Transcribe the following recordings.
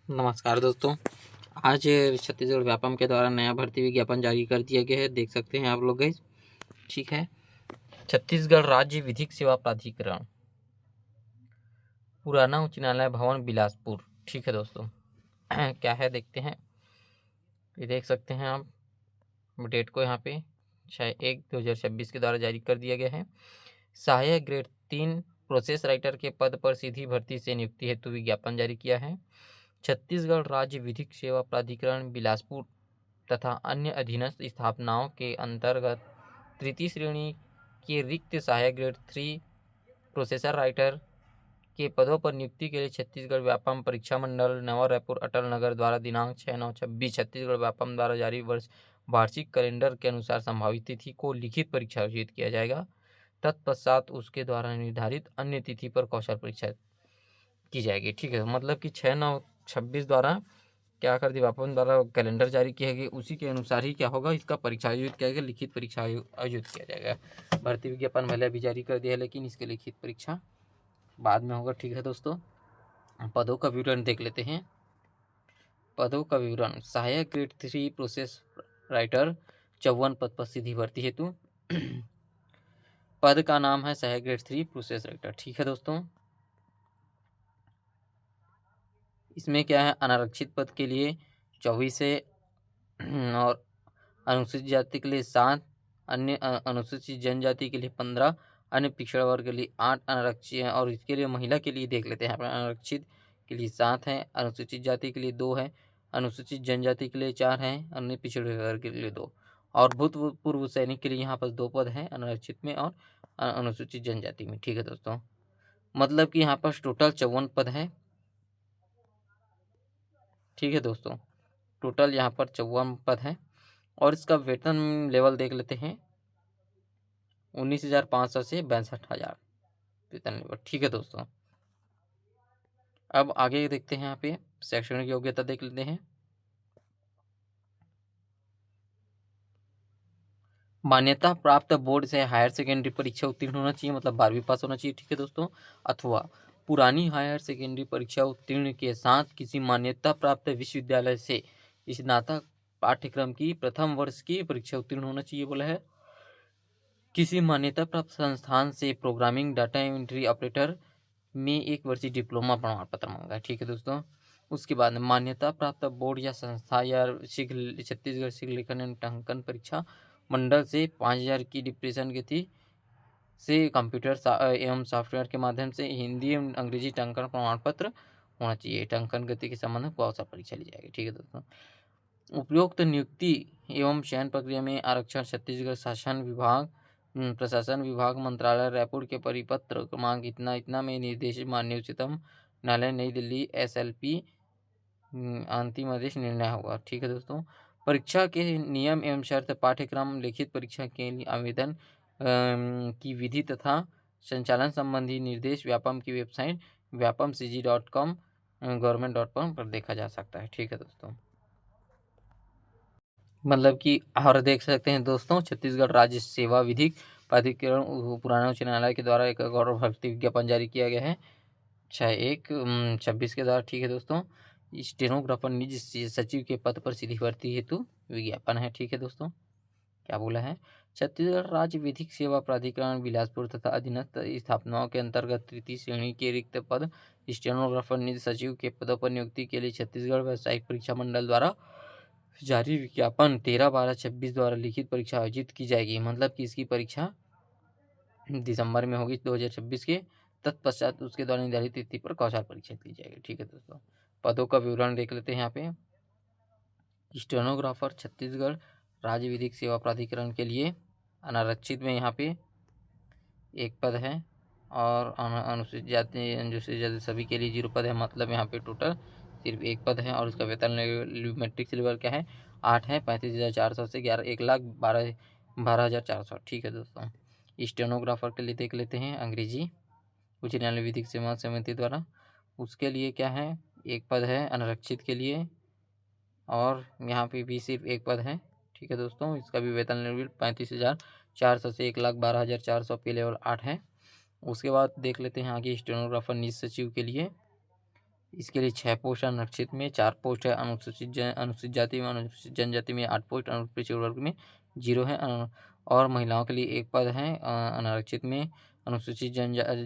नमस्कार दोस्तों। आज छत्तीसगढ़ व्यापम के द्वारा नया भर्ती विज्ञापन जारी कर दिया गया है। देख सकते हैं आप लोग गाइस। ठीक है, छत्तीसगढ़ राज्य विधिक सेवा प्राधिकरण, पुराना उच्च न्यायालय भवन, बिलासपुर। ठीक है दोस्तों, क्या है देखते हैं। ये देख सकते हैं आप डेट को यहाँ पे 6/1/2026 के द्वारा जारी कर दिया गया है। सहायक ग्रेड 3 प्रोसेस राइटर के पद पर सीधी भर्ती से नियुक्ति हेतु विज्ञापन जारी किया है। छत्तीसगढ़ राज्य विधिक सेवा प्राधिकरण बिलासपुर तथा अन्य अधीनस्थ स्थापनाओं के अंतर्गत तृतीय श्रेणी के रिक्त सहायक ग्रेड 3 प्रोसेसर राइटर के पदों पर नियुक्ति के लिए छत्तीसगढ़ व्यापम परीक्षा मंडल, नवा रायपुर, अटल नगर द्वारा दिनांक 6/9/26 छत्तीसगढ़ व्यापम द्वारा जारी वार्षिक कैलेंडर के अनुसार संभावित तिथि को लिखित परीक्षा आयोजित किया जाएगा। तत्पश्चात उसके द्वारा निर्धारित अन्य तिथि पर कौशल परीक्षा की जाएगी। ठीक है, मतलब कि 6/9/26 द्वारा क्या कर दिया, व्यापम द्वारा कैलेंडर जारी किया गया, उसी के अनुसार ही क्या होगा, इसका परीक्षा आयोजित किया जाएगा, लिखित परीक्षा आयोजित किया जाएगा। भर्ती विज्ञापन पहले अभी जारी कर दिया है, लेकिन इसके लिखित परीक्षा बाद में होगा। ठीक है दोस्तों, पदों का विवरण देख लेते हैं। पदों का विवरण: सहायक ग्रेड 3 प्रोसेस राइटर 54 पद पर सीधी भर्ती हेतु। पद का नाम है सहायक ग्रेड 3 प्रोसेस राइटर। ठीक है दोस्तों, इसमें क्या है, अनारक्षित पद के लिए 24 है और अनुसूचित जाति के लिए 7, अन्य अनुसूचित जनजाति के लिए 15, अन्य पिछड़ा वर्ग के लिए 8 अनारक्षित है। और इसके लिए महिला के लिए देख लेते हैं। अनारक्षित के लिए 7 है, अनुसूचित जाति के लिए 2 है, अनुसूचित जनजाति के लिए 4 है, अन्य पिछड़े वर्ग के लिए 2, और भूतपूर्व सैनिक के लिए यहाँ पर 2 पद हैं, अनारक्षित में और अनुसूचित जनजाति में। ठीक है दोस्तों, मतलब कि यहाँ पर टोटल 54 पद है। ठीक है दोस्तों, टोटल यहाँ पर 54 पद है। और इसका वेतन लेवल देख लेते हैं, 19,500 से 62,000 वेतन लेवल। ठीक है दोस्तों, अब आगे देखते हैं। यहाँ पे शैक्षणिक योग्यता देख लेते हैं। मान्यता प्राप्त बोर्ड से हायर सेकेंडरी परीक्षा उत्तीर्ण होना चाहिए, मतलब 12वीं पास होना चाहिए। ठीक है दोस्तों, अथवा पुरानी हायर सेकेंडरी परीक्षा उत्तीर्ण के साथ किसी मान्यता प्राप्त विश्वविद्यालय से स्नातक पाठ्यक्रम की प्रथम वर्ष की परीक्षा उत्तीर्ण होना चाहिए बोला है। किसी मान्यता प्राप्त संस्थान से प्रोग्रामिंग डाटा एंट्री ऑपरेटर में 1 वर्षीय डिप्लोमा प्रमाण पत्र मांगा है। ठीक है दोस्तों, उसके बाद मान्यता प्राप्त बोर्ड या संस्था या छत्तीसगढ़ शीघ्र लेखन एवं टंकन परीक्षा मंडल से 5,000 की डिप्रेशन गति से कंप्यूटर एवं सॉफ्टवेयर के माध्यम से हिंदी एवं अंग्रेजी टंकन प्रमाण पत्र होना चाहिए। टंकन गति के संबंध में कौशल परीक्षा ली जाएगी। ठीक है दोस्तों, उपयुक्त नियुक्ति एवं चयन प्रक्रिया में आरक्षण छत्तीसगढ़ शासन विभाग प्रशासन विभाग मंत्रालय रायपुर के परिपत्र क्रमांक इतना इतना में निर्देशित माननीय उच्चतम न्यायालय नई दिल्ली SLP अंतिम आदेश निर्णय होगा। ठीक है दोस्तों, परीक्षा के नियम एवं शर्त, पाठ्यक्रम, लिखित परीक्षा के लिए आवेदन की विधि तथा संचालन संबंधी निर्देश व्यापम की वेबसाइट vyapamcg.com government.com पर देखा जा सकता है। ठीक है दोस्तों, मतलब कि और देख सकते हैं दोस्तों, छत्तीसगढ़ राज्य सेवा विधिक प्राधिकरण पुराना उच्च न्यायालय के द्वारा एक गौरव भर्ती विज्ञापन जारी किया गया है 6/1/26 के द्वारा। ठीक है दोस्तों, स्टेनोग्राफर निज सचिव के पद पर सीधी भर्ती हेतु विज्ञापन है। ठीक है दोस्तों, क्या बोला है, छत्तीसगढ़ राज्य विधिक सेवा प्राधिकरण बिलासपुर तथा अधीनस्थ स्थापनाओं के अंतर्गत तृतीय श्रेणी के रिक्त पद स्टेनोग्राफर निज सचिव के पदों पर नियुक्ति के लिए छत्तीसगढ़ व्यावसायिक परीक्षा मंडल द्वारा जारी विज्ञापन 13/12/26 द्वारा लिखित परीक्षा आयोजित की जाएगी। मतलब कि इसकी परीक्षा दिसंबर में होगी 2026 के। तत्पश्चात उसके द्वारा निर्धारित तिथि पर कौशल परीक्षा ली जाएगी। ठीक है दोस्तों, पदों का विवरण देख लेते हैं। यहाँ पे स्टेनोग्राफर छत्तीसगढ़ राज्य विधिक सेवा प्राधिकरण के लिए अनारक्षित में यहाँ पे 1 पद है, और अनुसूचित जाति अनुसूचित जाति सभी के लिए 0 पद है। मतलब यहाँ पे टोटल सिर्फ 1 पद है। और इसका वेतन मैट्रिक लेवल क्या है, 8 है, 35,400 से 1,12,400। ठीक है दोस्तों, स्टेनोग्राफर के लिए देख लेते हैं अंग्रेजी उच्च न्यायालय विधिक सेवा समिति द्वारा। उसके लिए क्या है, 1 पद है अनारक्षित के लिए, और यहाँ पे भी सिर्फ 1 पद है। ठीक है दोस्तों, इसका भी वेतन लेवल 35,400 से 1,12,400 पे लेवल 8 है। उसके बाद देख लेते हैं आगे स्टेनोग्राफर निज सचिव के लिए इसके लिए 6 पोस्ट है आरक्षित में, 4 पोस्ट है अनुसूचित जाति में, अनुसूचित जनजाति में 8 पोस्ट, अनुसूचित वर्ग में 0 है, और महिलाओं के लिए 1 पद है अनारक्षित में, अनुसूचित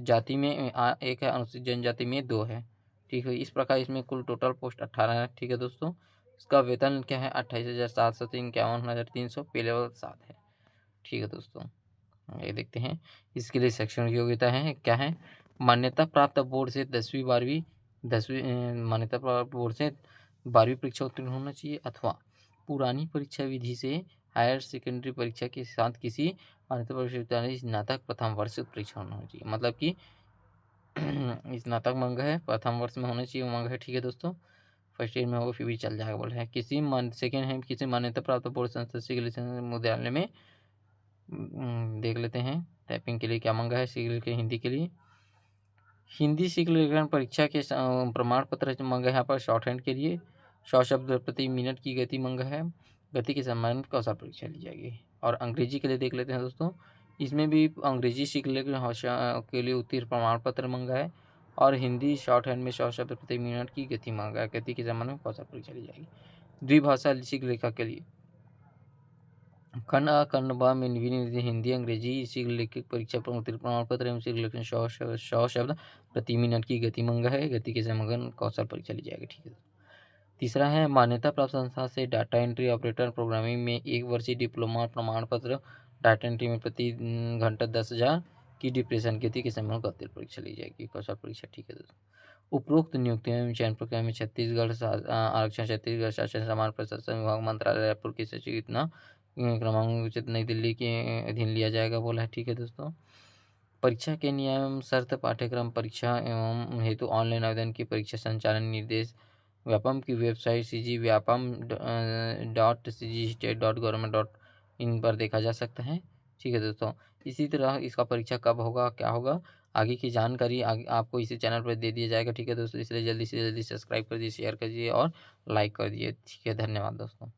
जाति में 1 है, अनुसूचित जनजाति में 2 है। ठीक है, इस प्रकार इसमें कुल टोटल पोस्ट 18 है। ठीक है दोस्तों, इसका वेतन क्या है 28,700 से 51,300, पे लेवल 7 है। ठीक है दोस्तों, ये देखते हैं। इसके लिए शैक्षणिक योग्यता है क्या है, मान्यता प्राप्त बोर्ड से 10वीं मान्यता प्राप्त बोर्ड से 12वीं परीक्षा उत्तीर्ण होना चाहिए, अथवा पुरानी परीक्षा विधि से हायर सेकेंडरी परीक्षा के साथ किसी मान्यता प्राप्त विश्वविद्यालय स्नातक प्रथम वर्ष परीक्षा होना चाहिए। मतलब कि स्नातक मांगा है, प्रथम वर्ष में होना चाहिए वो मांगा है। ठीक है दोस्तों, फर्स्ट ईयर में होगा फिर भी चल जाएगा बोल है। सेकेंड है किसी मान्यता प्राप्त बोर्ड संस्था सिविल विद्यालय में देख लेते हैं। टाइपिंग के लिए क्या मांगा है, सिविल के हिंदी के लिए हिंदी सिविल परीक्षा के प्रमाण पत्र मांगा है यहाँ पर। शॉर्ट हैंड के लिए 100 शब्द प्रति मिनट की गति मांगा है, गति के संबंध कौशल परीक्षा ली जाएगी। और अंग्रेजी के लिए देख लेते हैं दोस्तों, इसमें भी अंग्रेजी सीख के लिए उत्तीर्ण प्रमाण पत्र मांगा है, और हिंदी शॉर्ट हैंड में 100 शब्द प्रति मिनट की गति मांगा है, गति के संबंध में कौशल परीक्षा ली जाएगी। द्विभाषा शिख लेखा के लिए खंड आ खंड ब में हिंदी अंग्रेजी शिख लेखक परीक्षा पर उत्तीर्ण प्रमाण पत्र एवं शिख लेखन 100 शब्द प्रति मिनट की गति मांगा है, गति के संबंध कौशल परीक्षा ली जाएगी। ठीक है, तीसरा है मान्यता प्राप्त संस्था से डाटा एंट्री ऑपरेटर प्रोग्रामिंग में 1 वर्षीय डिप्लोमा प्रमाण पत्र, डाटा एंट्री में प्रति घंटा 10,000 की डिप्रेशन गति के संबंध में परीक्षा ली जाएगी, कौशल परीक्षा। ठीक है दोस्तों, उपरोक्त नियुक्तियों एवं चयन प्रक्रिया में छत्तीसगढ़ आरक्षण, छत्तीसगढ़ शासन सामान्य प्रशासन विभाग मंत्रालय रायपुर की सचिव इतना क्रमांक उचित नई दिल्ली के अधीन लिया जाएगा बोला है। ठीक है दोस्तों, परीक्षा के नियम शर्त पाठ्यक्रम परीक्षा एवं हेतु ऑनलाइन आवेदन की परीक्षा संचालन निर्देश व्यापम की वेबसाइट cgvyapam.cgstate.government.in पर देखा जा सकता है। ठीक है दोस्तों, इसी तरह इसका परीक्षा कब होगा क्या होगा आगे की जानकारी आगे आपको इसी चैनल पर दे दिया जाएगा। ठीक है दोस्तों, इसलिए जल्दी से जल्दी सब्सक्राइब कर दीजिए, शेयर कर दीजिए और लाइक कर दीजिए। ठीक है, धन्यवाद दोस्तों।